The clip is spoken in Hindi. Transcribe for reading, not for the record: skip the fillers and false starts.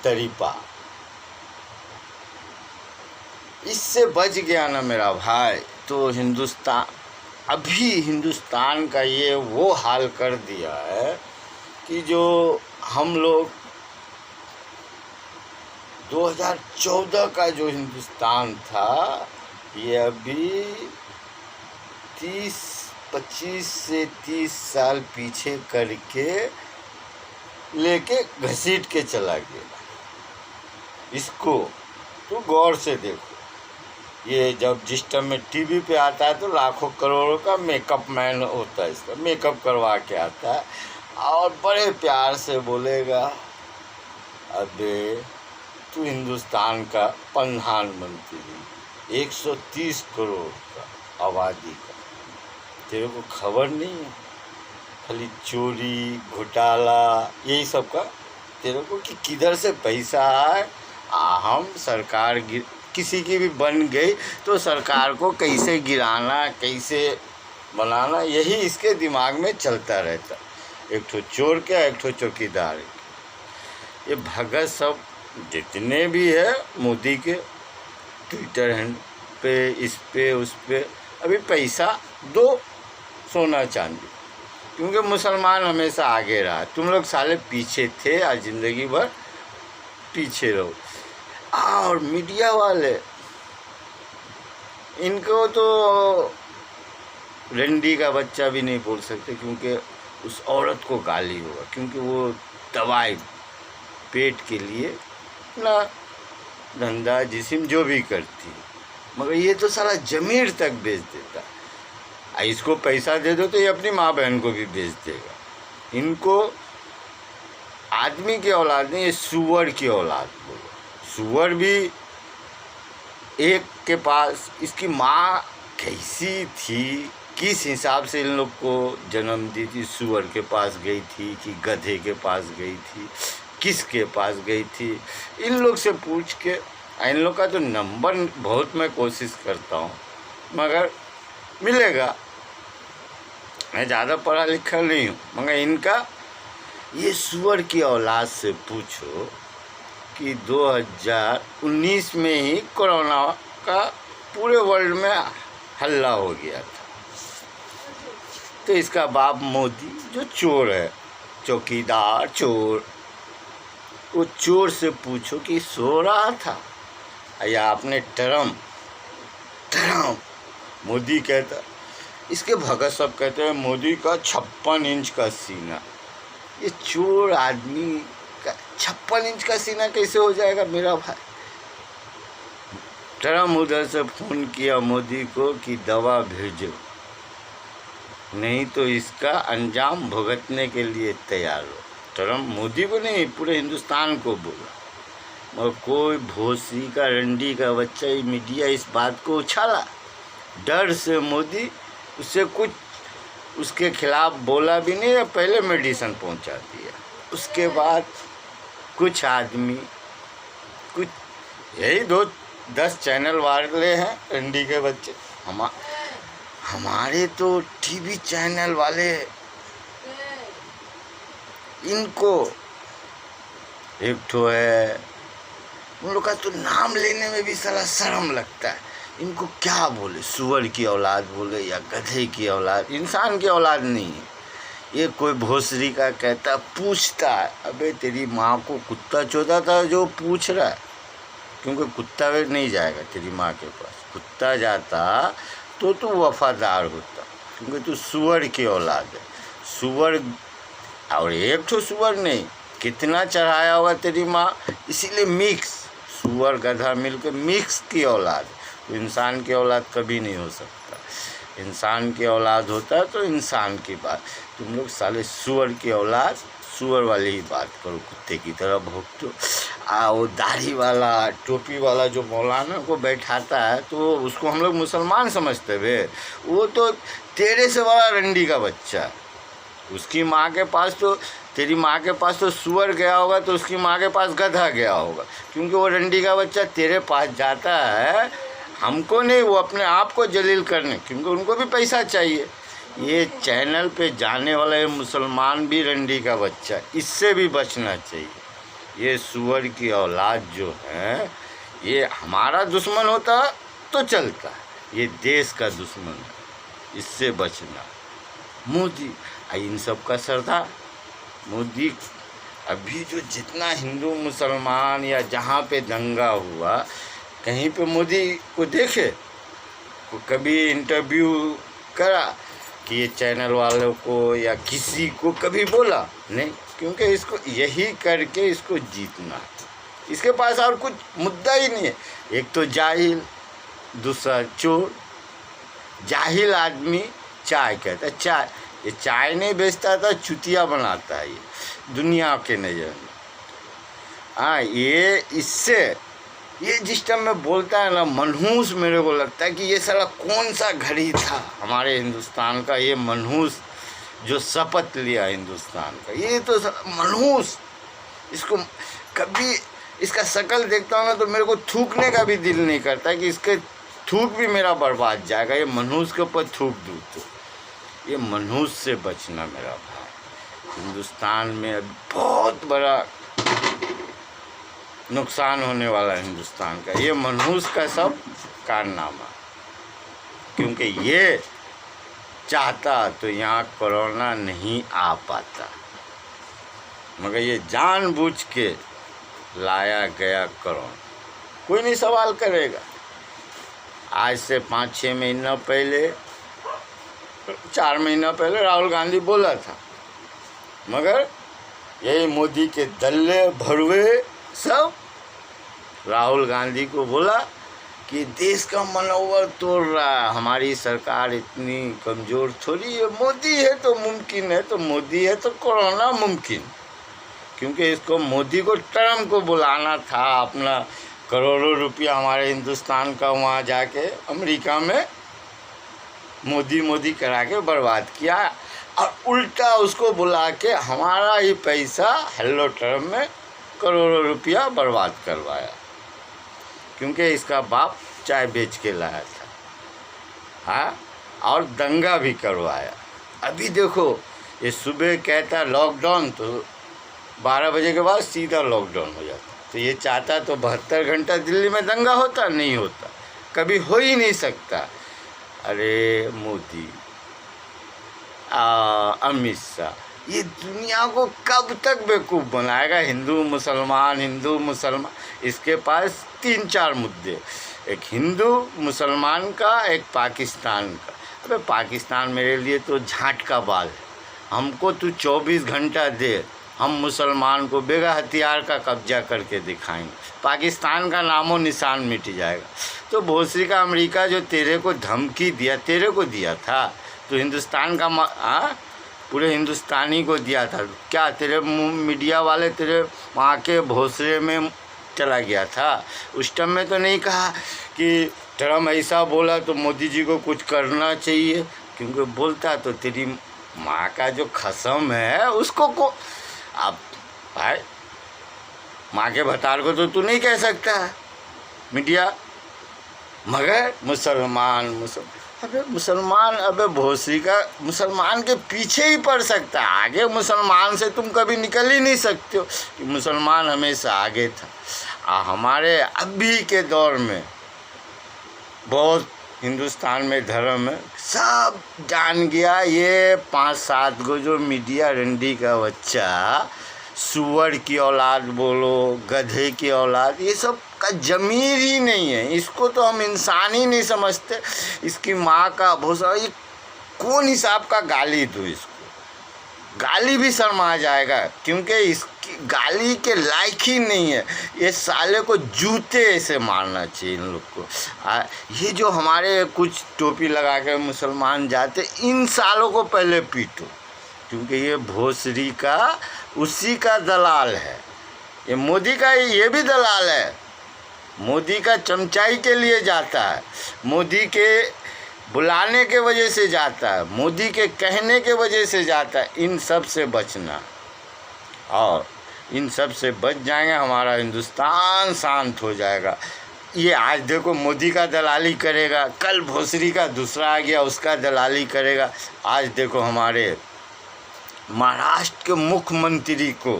तरीपा, इससे बच गया ना मेरा भाई तो अभी हिंदुस्तान का ये वो हाल कर दिया है कि जो हम लोग 2014 का जो हिंदुस्तान था ये अभी 25 से 30 साल पीछे करके लेके घसीट के चला गया। इसको तो गौर से देखो, ये जब जिस टाइम में टीवी पे आता है तो लाखों करोड़ों का मेकअप मैन होता है, इसका मेकअप करवा के आता है और बड़े प्यार से बोलेगा, अबे तू हिंदुस्तान का प्रधानमंत्री 130 करोड़ का आबादी का, तेरे को खबर नहीं है? खाली चोरी घोटाला यही सब का तेरे को कि किधर से पैसा आए, हम सरकार किसी की भी बन गई तो सरकार को कैसे गिराना कैसे बनाना, यही इसके दिमाग में चलता रहता। एक ठो चोर क्या एक ठो चौकीदार। ये भगत सब जितने भी है मोदी के ट्विटर हैंड पे इस पे उस पे अभी पैसा दो सोना चांदी, क्योंकि मुसलमान हमेशा आगे रहा, तुम लोग साले पीछे थे, आज ज़िंदगी भर पीछे रहो। और मीडिया वाले इनको तो रंडी का बच्चा भी नहीं बोल सकते, क्योंकि उस औरत को गाली होगा, क्योंकि वो दवाई पेट के लिए ना धंधा जिस्म जो भी करती है, मगर ये तो सारा ज़मीर तक बेच देता है। इसको पैसा दे दो तो ये अपनी माँ बहन को भी बेच देगा। इनको आदमी की औलाद नहीं, ये सूअर की औलाद बोलो। सूअर भी एक के पास, इसकी माँ कैसी थी, किस हिसाब से इन लोग को जन्म दी थी, सूअर के पास गई थी कि गधे के पास गई थी, किसके पास गई थी, इन लोग से पूछ के। इन लोग का तो नंबर बहुत मैं कोशिश करता हूँ मगर मिलेगा, मैं ज़्यादा पढ़ा लिखा नहीं हूँ, मगर इनका ये सूअर की औलाद से पूछो कि 2019 में ही कोरोना का पूरे वर्ल्ड में हल्ला हो गया था, तो इसका बाप मोदी जो चोर है, चौकीदार चोर, वो चोर से पूछो कि सो रहा था या आपने टर्म मोदी कहता, इसके भगत सब कहते हैं मोदी का 56 इंच का सीना। ये चोर आदमी का 56 इंच का सीना कैसे हो जाएगा मेरा भाई? ट्रम्प उधर से फ़ोन किया मोदी को कि दवा भेजो, नहीं तो इसका अंजाम भुगतने के लिए तैयार हो। ट्रम्प मोदी को नहीं, पूरे हिंदुस्तान को बोला, मगर कोई भोसरी का रंडी का बच्चा ही मीडिया इस बात को उछाला। डर से मोदी उससे कुछ उसके खिलाफ बोला भी नहीं, पहले मेडिसिन पहुंचा दिया। उसके बाद कुछ आदमी, कुछ यही 10 चैनल वाले हैं रंडी के बच्चे, हमारे तो टीवी चैनल वाले, इनको एक ठो है, उन लोग का तो नाम लेने में भी साला शर्म लगता है। इनको क्या बोले, सुअर की औलाद बोले या गधे की औलाद, इंसान की औलाद नहीं है। ये कोई भोसरी का कहता, पूछता है, अबे तेरी माँ को कुत्ता चोदा था जो पूछ रहा है, क्योंकि कुत्ता वे नहीं जाएगा तेरी माँ के पास, कुत्ता जाता तो तू वफादार होता, क्योंकि तू सुअर की औलाद है। सुअर, और एक तो सुअर नहीं, कितना चढ़ाया होगा तेरी माँ, इसीलिए मिक्स, सुअर गधा मिलकर मिक्स की औलाद। तो इंसान की औलाद कभी नहीं हो सकता, इंसान की औलाद होता है तो इंसान की बात। तुम लोग साले सुअर की औलाद, सुअर वाली ही बात करो, कुत्ते की तरह भोगते हो। वो दाढ़ी वाला टोपी वाला जो मौलाना को बैठाता है तो उसको हम लोग मुसलमान समझते थे, वो तो तेरे से बड़ा रंडी का बच्चा है। उसकी माँ के पास तो, तेरी माँ के पास तो सुअर गया होगा तो उसकी माँ के पास गधा गया होगा, क्योंकि वो रंडी का बच्चा तेरे पास जाता है, हमको नहीं, वो अपने आप को जलील करने, क्योंकि उनको भी पैसा चाहिए। ये चैनल पे जाने वाला ये मुसलमान भी रंडी का बच्चा, इससे भी बचना चाहिए। ये सुअर की औलाद जो है, ये हमारा दुश्मन होता तो चलता, ये देश का दुश्मन है, इससे बचना। मोदी इन सब का सरदार मोदी। अभी जो जितना हिंदू मुसलमान या जहाँ पे दंगा हुआ, कहीं पे मोदी को देखे, को कभी इंटरव्यू करा कि ये चैनल वालों को या किसी को कभी बोला नहीं, क्योंकि इसको यही करके इसको जीतना, इसके पास और कुछ मुद्दा ही नहीं है। एक तो जाहिल, दूसरा चोर। जाहिल आदमी चाय कहता है, चाय, ये चाय नहीं बेचता था, चुतिया बनाता है ये दुनिया के नज़र में। हाँ, ये इससे ये जिस टाइम में बोलता है ना मनहूस, मेरे को लगता है कि ये साला कौन सा घड़ी था हमारे हिंदुस्तान का, ये मनहूस जो शपथ लिया हिंदुस्तान का, ये तो मनहूस। इसको कभी इसका शक्ल देखता हूँ ना तो मेरे को थूकने का भी दिल नहीं करता कि इसके थूक भी मेरा बर्बाद जाएगा। ये मनहूस के ऊपर थूक दूँ तो ये मनहूस से बचना मेरा भाई। हिंदुस्तान में अब बहुत बड़ा नुकसान होने वाला है हिंदुस्तान का, ये मनहूस का सब कारनामा। क्योंकि ये चाहता तो यहाँ कोरोना नहीं आ पाता, मगर ये जानबूझ के लाया गया कोरोना। कोई नहीं सवाल करेगा। आज से 5-6 महीना पहले, 4 महीना पहले राहुल गांधी बोला था, मगर यही मोदी के दल्ले भरवे सब राहुल गांधी को बोला कि देश का मनोबल तोड़ रहा है, हमारी सरकार इतनी कमज़ोर थोड़ी है, मोदी है तो मुमकिन है, तो मोदी है तो कोरोना मुमकिन। क्योंकि इसको मोदी को ट्रम्प को बुलाना था, अपना करोड़ों रुपया हमारे हिंदुस्तान का वहाँ जाके अमेरिका में मोदी करा के बर्बाद किया, और उल्टा उसको बुला के हमारा ही पैसा हेलो ट्रम्प में करोड़ों रुपया बर्बाद करवाया, क्योंकि इसका बाप चाय बेच के लाया था। हाँ, और दंगा भी करवाया। अभी देखो, ये सुबह कहता लॉकडाउन, तो 12 बजे के बाद सीधा लॉकडाउन हो जाता। तो ये चाहता तो 72 घंटा दिल्ली में दंगा होता, नहीं होता, कभी हो ही नहीं सकता। अरे मोदी, अमित शाह, ये दुनिया को कब तक बेवकूफ़ बनाएगा? हिंदू मुसलमान, इसके पास 3-4 मुद्दे, एक हिंदू मुसलमान का, एक पाकिस्तान का। अबे पाकिस्तान मेरे लिए तो झांट का बाल है, हमको तू 24 घंटा दे, हम मुसलमान को बेगा हथियार का कब्जा करके दिखाएंगे, पाकिस्तान का नामो निशान मिट जाएगा। तो भोसरी का अमेरिका जो तेरे को धमकी दिया, तेरे को दिया था, तो हिंदुस्तान का पूरे हिंदुस्तानी को दिया था क्या? तेरे मीडिया वाले तेरे वहाँ के भोसरे में चला गया था। उस टाइम में तो नहीं कहा कि ट्रम्प ऐसा बोला तो मोदी जी को कुछ करना चाहिए, क्योंकि बोलता तो तेरी माँ का जो खसम है उसको को अब भाई माँ के भतार को तो तू नहीं कह सकता मीडिया, मगर अबे मुसलमान, अबे भोसरी का मुसलमान के पीछे ही पड़ सकता है, आगे मुसलमान से तुम कभी निकल ही नहीं सकते हो कि मुसलमान हमेशा आगे था। हमारे अभी के दौर में बहुत हिंदुस्तान में धर्म है, सब जान गया। ये 5-7 गो जो मीडिया रंडी का बच्चा, सुअर की औलाद बोलो, गधे की औलाद, ये सब का ज़मीर ही नहीं है, इसको तो हम इंसान ही नहीं समझते। इसकी माँ का भोसा, ये कौन हिसाब का गाली दूँ इसको? गाली भी शर्मा जाएगा, क्योंकि इसकी गाली के लायक ही नहीं है। ये साले को जूते से मारना चाहिए इन लोग को। ये जो हमारे कुछ टोपी लगा के मुसलमान जाते, इन सालों को पहले पीटो, क्योंकि ये भोसरी का उसी का दलाल है। ये मोदी का ये भी दलाल है, मोदी का चमचाई के लिए जाता है, मोदी के बुलाने के वजह से जाता है, मोदी के कहने के वजह से जाता है। इन सब से बचना, और इन सब से बच जाएंगे, हमारा हिंदुस्तान शांत हो जाएगा। ये आज देखो मोदी का दलाली करेगा, कल भोसरी का दूसरा आ गया उसका दलाली करेगा। आज देखो हमारे महाराष्ट्र के मुख्यमंत्री को